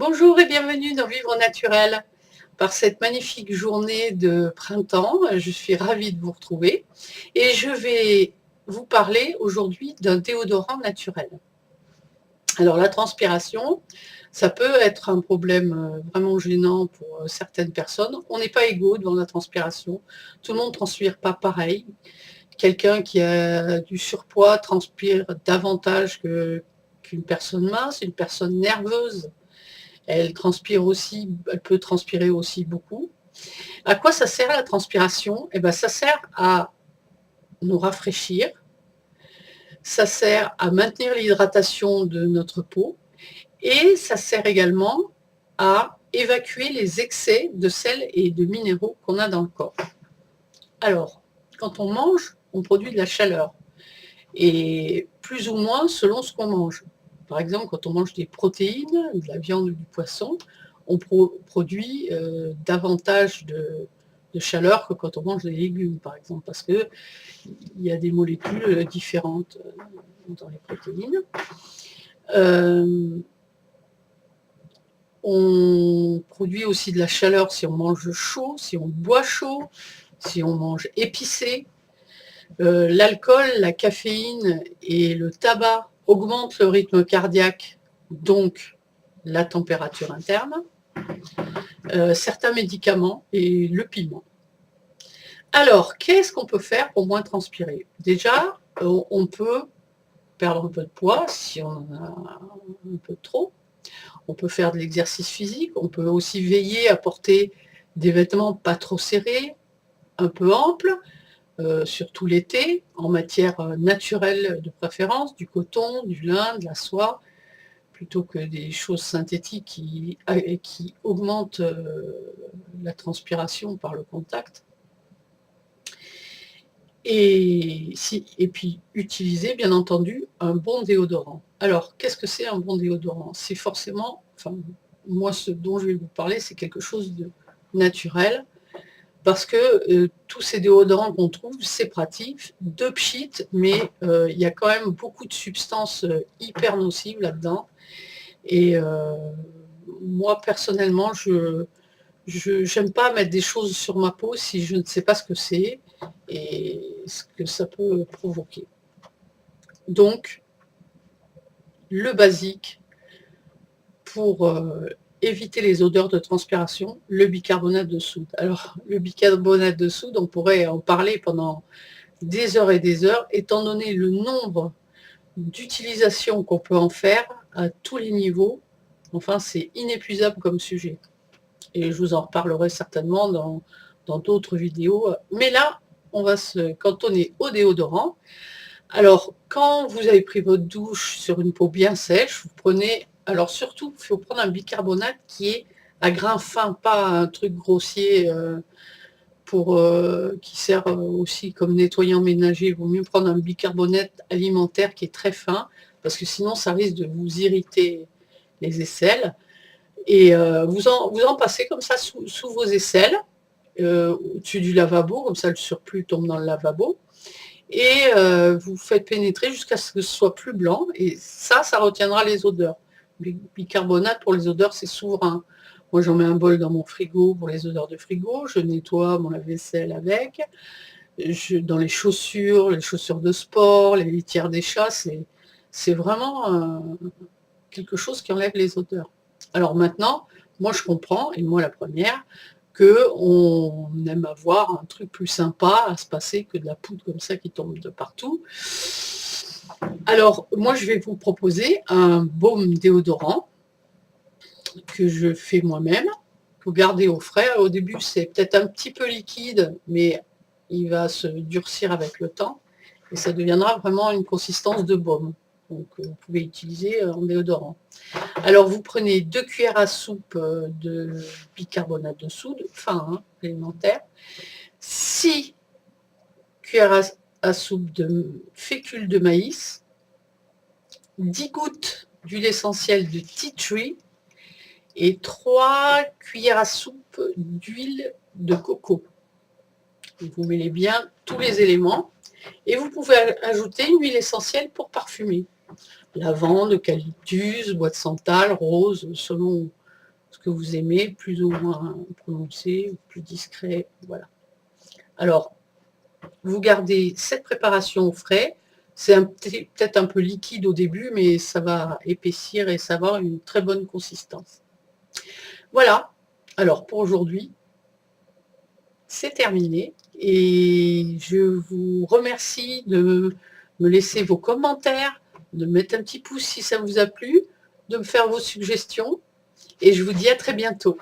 Bonjour et bienvenue dans Vivre Naturel. Par cette magnifique journée de printemps, je suis ravie de vous retrouver et je vais vous parler aujourd'hui d'un déodorant naturel. Alors la transpiration, ça peut être un problème vraiment gênant pour certaines personnes. On n'est pas égaux devant la transpiration. Tout le monde ne transpire pas pareil. Quelqu'un qui a du surpoids transpire davantage qu'une personne mince, une personne nerveuse. Elle peut transpirer aussi beaucoup. À quoi ça sert la transpiration? Eh ben, ça sert à nous rafraîchir, ça sert à maintenir l'hydratation de notre peau et ça sert également à évacuer les excès de sel et de minéraux qu'on a dans le corps. Alors, quand on mange, on produit de la chaleur et plus ou moins selon ce qu'on mange. Par exemple, quand on mange des protéines, de la viande ou du poisson, on produit davantage de chaleur que quand on mange des légumes, par exemple, parce qu'il y a des molécules différentes dans les protéines. On produit aussi de la chaleur si on mange chaud, si on boit chaud, si on mange épicé. L'alcool, la caféine et le tabac augmentent le rythme cardiaque, donc la température interne. Certains médicaments et le piment. Alors, qu'est-ce qu'on peut faire pour moins transpirer? Déjà, on peut perdre un peu de poids si on en a un peu trop. On peut faire de l'exercice physique. On peut aussi veiller à porter des vêtements pas trop serrés, un peu amples, surtout l'été, en matière naturelle de préférence, du coton, du lin, de la soie, plutôt que des choses synthétiques qui augmentent la transpiration par le contact. Et puis utiliser, bien entendu, un bon déodorant. Alors, qu'est-ce que c'est un bon déodorant? C'est forcément, enfin, moi, ce dont je vais vous parler, c'est quelque chose de naturel, parce que tous ces déodorants qu'on trouve, c'est pratique, de pchit, mais il y a quand même beaucoup de substances hyper nocives là-dedans. Et moi, personnellement, je n'aime pas mettre des choses sur ma peau si je ne sais pas ce que c'est et ce que ça peut provoquer. Donc, le basique pour éviter les odeurs de transpiration, le bicarbonate de soude. Alors, le bicarbonate de soude, on pourrait en parler pendant des heures et des heures, étant donné le nombre d'utilisations qu'on peut en faire à tous les niveaux. Enfin, c'est inépuisable comme sujet. Et je vous en reparlerai certainement dans d'autres vidéos. Mais là, on va se cantonner au déodorant. Alors, quand vous avez pris votre douche sur une peau bien sèche, vous prenez, alors surtout, il faut prendre un bicarbonate qui est à grain fin, pas un truc grossier qui sert aussi comme nettoyant ménager. Il vaut mieux prendre un bicarbonate alimentaire qui est très fin, parce que sinon, ça risque de vous irriter les aisselles. Et vous en passez comme ça sous vos aisselles, au-dessus du lavabo, comme ça le surplus tombe dans le lavabo. Et vous faites pénétrer jusqu'à ce que ce soit plus blanc. Et ça retiendra les odeurs. Le bicarbonate, pour les odeurs, c'est souverain. Moi, j'en mets un bol dans mon frigo pour les odeurs de frigo. Je nettoie mon lave-vaisselle avec. Dans les chaussures de sport, les litières des chats, c'est vraiment quelque chose qui enlève les odeurs. Alors maintenant, moi je comprends, et moi la première, qu'on aime avoir un truc plus sympa à se passer que de la poudre comme ça qui tombe de partout. Alors moi je vais vous proposer un baume déodorant que je fais moi-même, que vous gardez au frais. Au début c'est peut-être un petit peu liquide, mais il va se durcir avec le temps et ça deviendra vraiment une consistance de baume. Donc vous pouvez utiliser en déodorant. Alors vous prenez 2 cuillères à soupe de bicarbonate de soude, fin, élémentaire, 6 cuillères à soupe de fécule de maïs, 10 gouttes d'huile essentielle de tea tree et 3 cuillères à soupe d'huile de coco. Vous mêlez bien tous les éléments et vous pouvez ajouter une huile essentielle pour parfumer. Lavande, eucalyptus, bois de santal, rose, selon ce que vous aimez, plus ou moins prononcé, plus discret, voilà. Alors, vous gardez cette préparation au frais. C'est peut-être un peu liquide au début, mais ça va épaissir et ça va avoir une très bonne consistance. Voilà, alors pour aujourd'hui, c'est terminé et je vous remercie de me laisser vos commentaires, de mettre un petit pouce si ça vous a plu, de me faire vos suggestions et je vous dis à très bientôt.